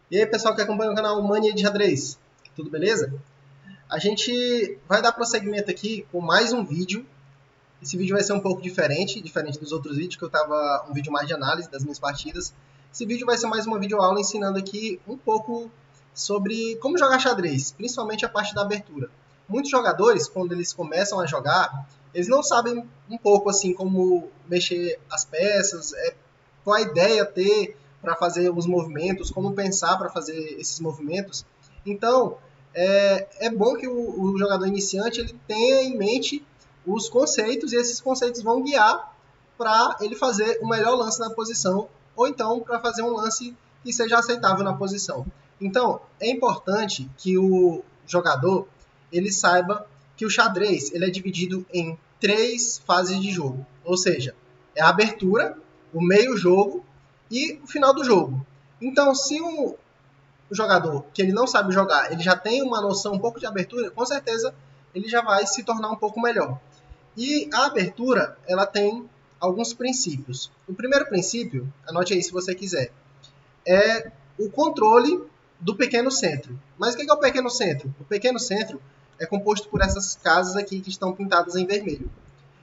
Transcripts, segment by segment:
E aí, pessoal que acompanha o canal Mania de Xadrez, tudo beleza? A gente vai dar prosseguimento aqui com mais um vídeo. Esse vídeo vai ser um pouco diferente dos outros vídeos, que eu tava um vídeo mais de análise das minhas partidas. Esse vídeo vai ser mais uma videoaula ensinando aqui um pouco sobre como jogar xadrez, principalmente a parte da abertura. Muitos jogadores, quando eles começam a jogar, eles não sabem um pouco assim como mexer as peças, qual a ideia ter para fazer os movimentos, como pensar para fazer esses movimentos. Então, é bom que o jogador iniciante ele tenha em mente os conceitos, e esses conceitos vão guiar para ele fazer o melhor lance na posição, ou então para fazer um lance que seja aceitável na posição. Então, é importante que o jogador ele saiba que o xadrez ele é dividido em 3 fases de jogo, ou seja, é a abertura, o meio-jogo e o final do jogo. Então, se um jogador que ele não sabe jogar, ele já tem uma noção um pouco de abertura, com certeza ele já vai se tornar um pouco melhor. E a abertura, ela tem alguns princípios. O primeiro princípio, anote aí se você quiser, é o controle do pequeno centro. Mas o que é o pequeno centro? O pequeno centro é composto por essas casas aqui que estão pintadas em vermelho.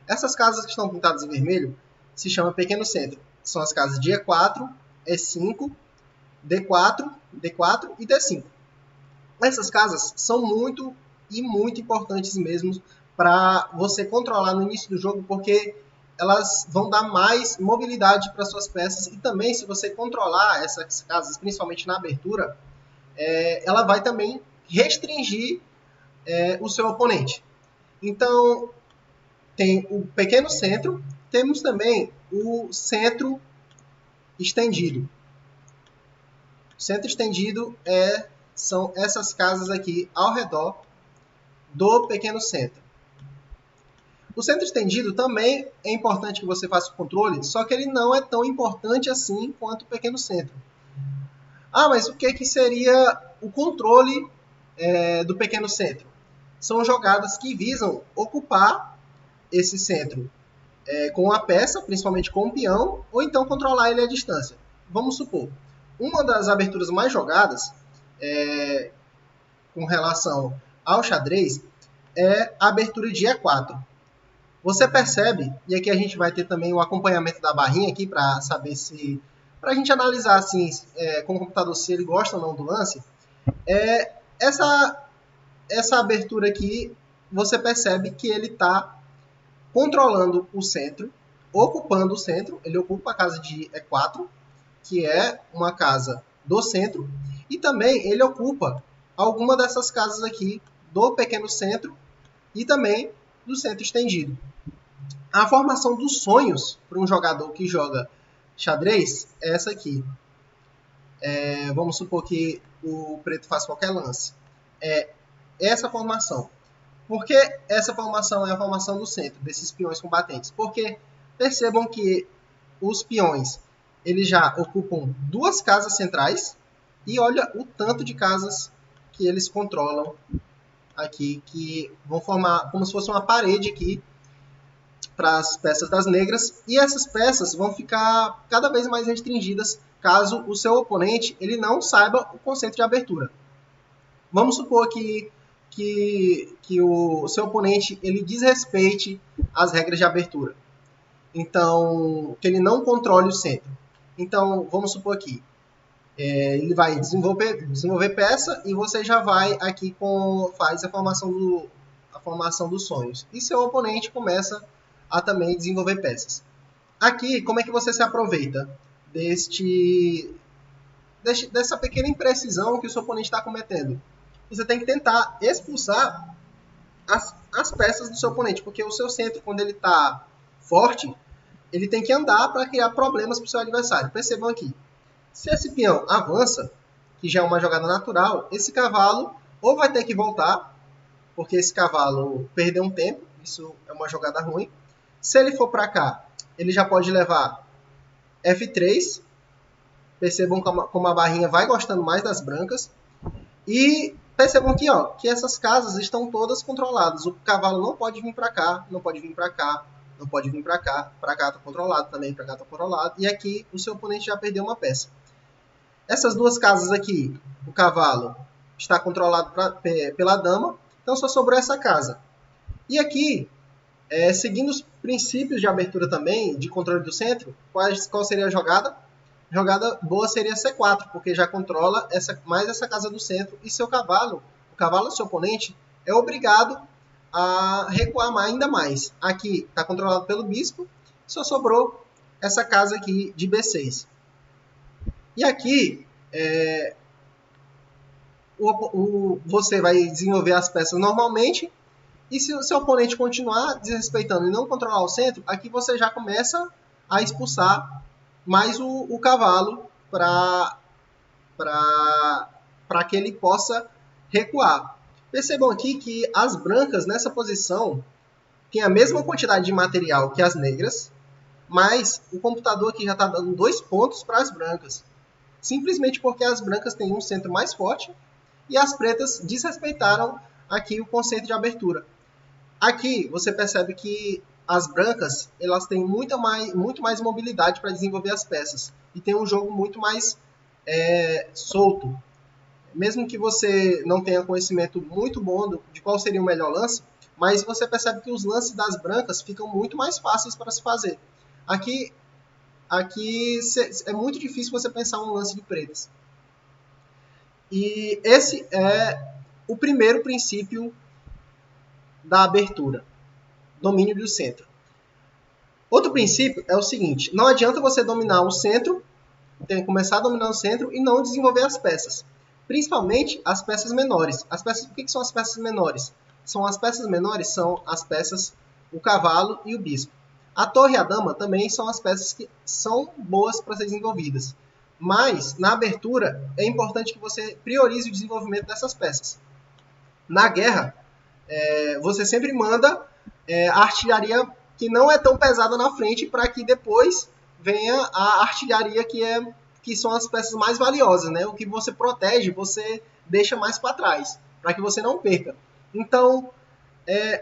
Essas casas que estão pintadas em vermelho se chama pequeno centro. São as casas de E4, E5, D4, D4 e D5. Essas casas são muito importantes mesmo para você controlar no início do jogo, porque elas vão dar mais mobilidade para suas peças, e também se você controlar essas casas, principalmente na abertura, ela vai também restringir o seu oponente. Então, tem o pequeno centro, temos também o centro estendido. O centro estendido são essas casas aqui ao redor do pequeno centro. O centro estendido também é importante que você faça o controle, só que ele não é tão importante assim quanto o pequeno centro. Ah, mas o que seria o controle do pequeno centro? São jogadas que visam ocupar esse centro com a peça, principalmente com o peão, ou então controlar ele à distância. Vamos supor, uma das aberturas mais jogadas com relação ao xadrez é a abertura de E4. Você percebe, e aqui a gente vai ter também o acompanhamento da barrinha aqui para saber se, para a gente analisar assim, com o computador se ele gosta ou não do lance, essa abertura aqui, você percebe que ele está controlando o centro, ocupando o centro, ele ocupa a casa de E4, que é uma casa do centro, e também ele ocupa alguma dessas casas aqui do pequeno centro e também do centro estendido. A formação dos sonhos para um jogador que joga xadrez é essa aqui. Vamos supor que o preto faz qualquer lance. É essa formação. Por que essa formação é a formação do centro, desses peões combatentes? Porque percebam que os peões eles já ocupam 2 casas centrais, e olha o tanto de casas que eles controlam aqui, que vão formar como se fosse uma parede aqui para as peças das negras, e essas peças vão ficar cada vez mais restringidas caso o seu oponente ele não saiba o conceito de abertura. Vamos supor que o seu oponente ele desrespeite as regras de abertura. Então, que ele não controle o centro. Então, vamos supor aqui, ele vai desenvolver peça, e você já vai aqui faz a formação dos sonhos. E seu oponente começa a também desenvolver peças. Aqui, como é que você se aproveita dessa pequena imprecisão que o seu oponente está cometendo? Você tem que tentar expulsar as peças do seu oponente, porque o seu centro, quando ele está forte, ele tem que andar para criar problemas para o seu adversário. Percebam aqui, se esse peão avança, que já é uma jogada natural, esse cavalo ou vai ter que voltar, porque esse cavalo perdeu um tempo, isso é uma jogada ruim. Se ele for para cá, ele já pode levar F3. Percebam como a barrinha vai gostando mais das brancas. E percebam aqui, ó, que essas casas estão todas controladas. O cavalo não pode vir para cá, não pode vir para cá, não pode vir para cá está controlado também, para cá está controlado. E aqui o seu oponente já perdeu uma peça. Essas duas casas aqui, o cavalo está controlado pela dama, então só sobrou essa casa. E aqui, seguindo os princípios de abertura também, de controle do centro, qual seria a jogada? Jogada boa seria C4, porque já controla mais essa casa do centro e seu cavalo, o cavalo do seu oponente, é obrigado a recuar ainda mais. Aqui está controlado pelo bispo, só sobrou essa casa aqui de B6. E aqui você vai desenvolver as peças normalmente, e se o seu oponente continuar desrespeitando e não controlar o centro, aqui você já começa a expulsar mais o cavalo para que ele possa recuar. Percebam aqui que as brancas nessa posição têm a mesma quantidade de material que as negras, mas o computador aqui já está dando 2 pontos para as brancas. Simplesmente porque as brancas têm um centro mais forte e as pretas desrespeitaram aqui o conceito de abertura. Aqui você percebe que as brancas elas têm muito mais mobilidade para desenvolver as peças e tem um jogo muito mais solto. Mesmo que você não tenha conhecimento muito bom de qual seria o melhor lance, mas você percebe que os lances das brancas ficam muito mais fáceis para se fazer. Aqui é muito difícil você pensar um lance de pretas. E esse é o primeiro princípio da abertura, domínio do centro. Outro princípio é o seguinte, não adianta você dominar o centro, tem que começar a dominar o centro e não desenvolver as peças. Principalmente as peças menores. Por que são as peças menores? As peças, o cavalo e o bispo. A torre e a dama também são as peças que são boas para ser desenvolvidas. Mas, na abertura, é importante que você priorize o desenvolvimento dessas peças. Na guerra, você sempre manda a artilharia que não é tão pesada na frente para que depois venha a artilharia que são as peças mais valiosas, né? O que você protege, você deixa mais para trás, para que você não perca. Então,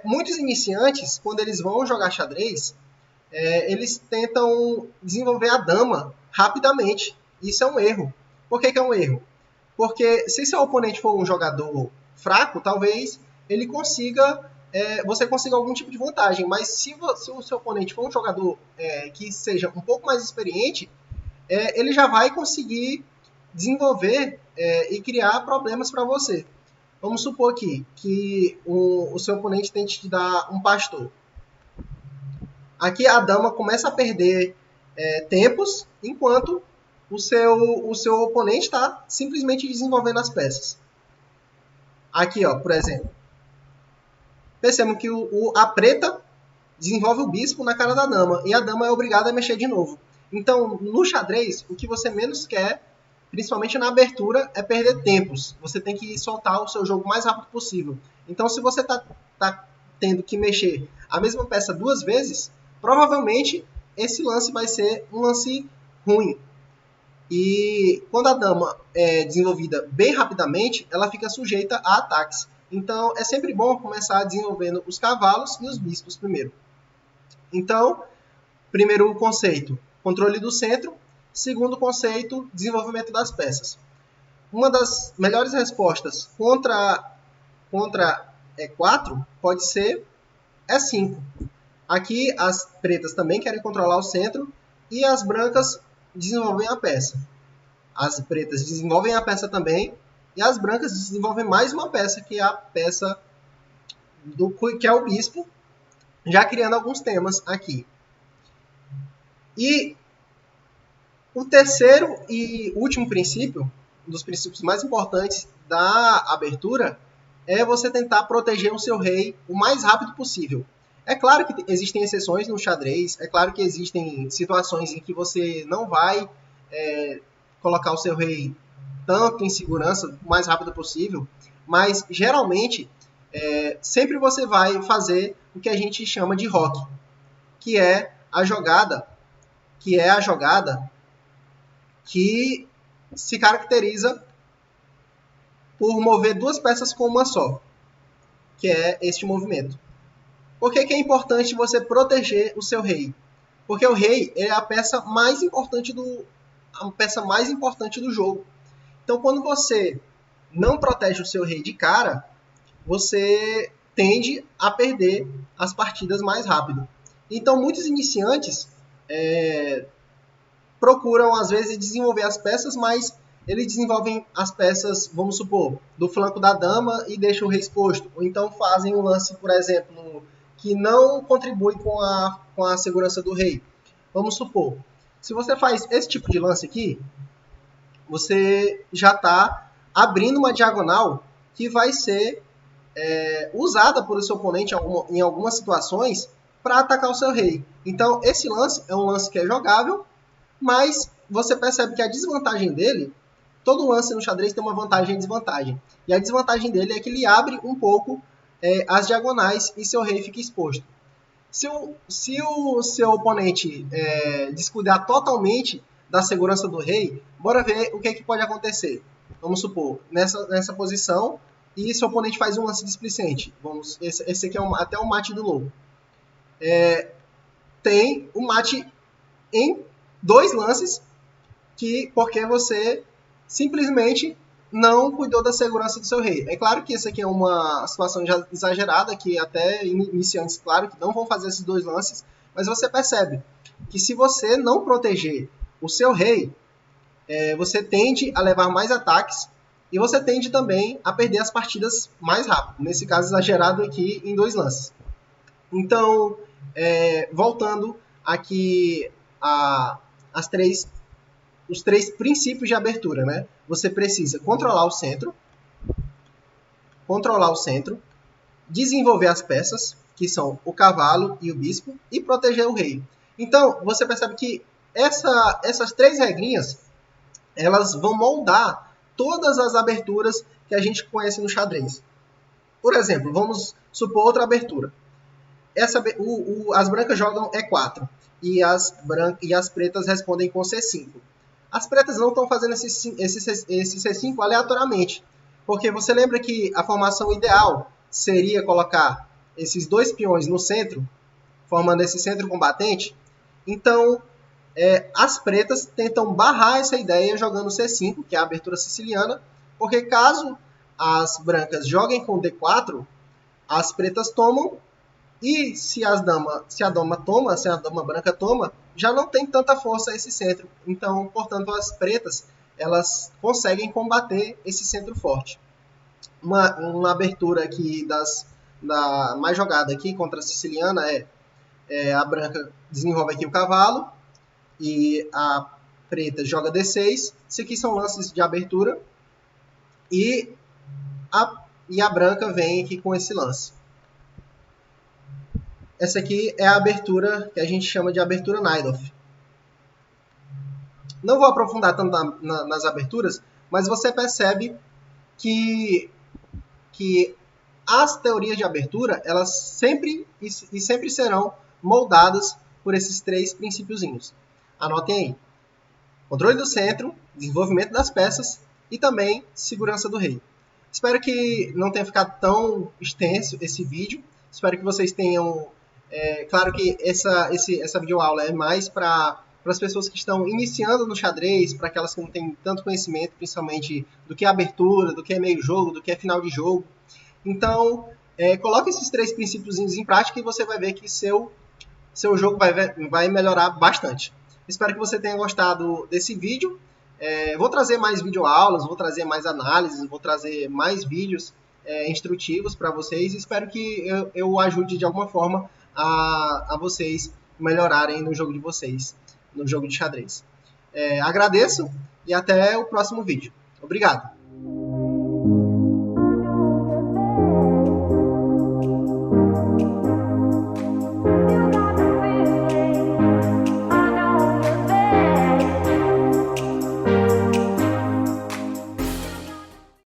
muitos iniciantes, quando eles vão jogar xadrez, eles tentam desenvolver a dama rapidamente. Isso é um erro. Por que é um erro? Porque se seu oponente for um jogador fraco, talvez ele você consiga algum tipo de vantagem. Mas se o seu oponente for um jogador que seja um pouco mais experiente, ele já vai conseguir desenvolver e criar problemas para você. Vamos supor aqui que o seu oponente tente te dar um pastor. Aqui a dama começa a perder tempos, enquanto o seu oponente está simplesmente desenvolvendo as peças. Aqui, ó, por exemplo. Percebam que a preta desenvolve o bispo na cara da dama, e a dama é obrigada a mexer de novo. Então, no xadrez, o que você menos quer, principalmente na abertura, é perder tempos. Você tem que soltar o seu jogo o mais rápido possível. Então, se você está tendo que mexer a mesma peça 2 vezes, provavelmente esse lance vai ser um lance ruim. E quando a dama é desenvolvida bem rapidamente, ela fica sujeita a ataques. Então, é sempre bom começar desenvolvendo os cavalos e os bispos primeiro. Então, primeiro conceito, controle do centro. Segundo conceito, desenvolvimento das peças. Uma das melhores respostas contra E4 pode ser E5. Aqui as pretas também querem controlar o centro e as brancas desenvolvem a peça. As pretas desenvolvem a peça também e as brancas desenvolvem mais uma peça, que é a peça que é o bispo, já criando alguns temas aqui. E o terceiro e último princípio, um dos princípios mais importantes da abertura, é você tentar proteger o seu rei o mais rápido possível. É claro que existem exceções no xadrez, é claro que existem situações em que você não vai colocar o seu rei tanto em segurança o mais rápido possível, mas geralmente sempre você vai fazer o que a gente chama de rock, que é a jogada que se caracteriza por mover 2 peças com uma só, que é este movimento. Por que é importante você proteger o seu rei? Porque o rei é a peça mais importante do jogo. Então, quando você não protege o seu rei de cara, você tende a perder as partidas mais rápido. Então, muitos iniciantes procuram, às vezes, desenvolver as peças, mas eles desenvolvem as peças, vamos supor, do flanco da dama e deixam o rei exposto. Ou então fazem um lance, por exemplo, que não contribui com a segurança do rei. Vamos supor, se você faz esse tipo de lance aqui, você já está abrindo uma diagonal que vai ser usada por seu oponente em algumas situações para atacar o seu rei. Então, esse lance é um lance que é jogável, mas você percebe que a desvantagem dele, todo lance no xadrez tem uma vantagem e desvantagem. E a desvantagem dele é que ele abre um pouco as diagonais e seu rei fica exposto. Se o seu oponente descuidar totalmente da segurança do rei, bora ver o que pode acontecer. Vamos supor, nessa posição, e seu oponente faz um lance displicente. Esse aqui é até o mate do lobo. Tem o mate em 2 lances, porque você simplesmente não cuidou da segurança do seu rei. É claro que isso aqui é uma situação já exagerada, que até iniciantes, claro, que não vão fazer esses 2 lances, mas você percebe que se você não proteger o seu rei, você tende a levar mais ataques e você tende também a perder as partidas mais rápido. Nesse caso exagerado aqui em 2 lances. Então, voltando aqui os 3 princípios de abertura, né? Você precisa controlar o centro, desenvolver as peças, que são o cavalo e o bispo, e proteger o rei. Então, você percebe que essas 3 regrinhas, elas vão moldar todas as aberturas que a gente conhece no xadrez. Por exemplo, vamos supor outra abertura. As brancas jogam E4 e as pretas respondem com C5. As pretas não estão fazendo esse C5 aleatoriamente, porque você lembra que a formação ideal seria colocar esses 2 peões no centro, formando esse centro combatente. Então, as pretas tentam barrar essa ideia jogando C5, que é a abertura siciliana, porque caso as brancas joguem com D4, as pretas tomam, e se a dama branca toma, já não tem tanta força esse centro. Então, portanto, as pretas, elas conseguem combater esse centro forte. Uma abertura aqui da mais jogada aqui contra a siciliana a branca desenvolve aqui o cavalo e a preta joga D6. Isso aqui são lances de abertura e a branca vem aqui com esse lance. Essa aqui é a abertura que a gente chama de abertura Najdorf. Não vou aprofundar tanto nas aberturas, mas você percebe que as teorias de abertura, elas sempre serão moldadas por esses 3 princípiozinhos. Anotem aí. Controle do centro, desenvolvimento das peças e também segurança do rei. Espero que não tenha ficado tão extenso esse vídeo. Espero que vocês tenham... claro que essa videoaula é mais para as pessoas que estão iniciando no xadrez, para aquelas que não têm tanto conhecimento, principalmente do que é abertura, do que é meio jogo, do que é final de jogo. Então, coloque esses 3 princípios em prática e você vai ver que seu jogo vai melhorar bastante. Espero que você tenha gostado desse vídeo. Vou trazer mais videoaulas, vou trazer mais análises, vou trazer mais vídeos instrutivos para vocês. Espero que eu ajude de alguma forma a vocês melhorarem no jogo de vocês, no jogo de xadrez. Agradeço e até o próximo vídeo. Obrigado!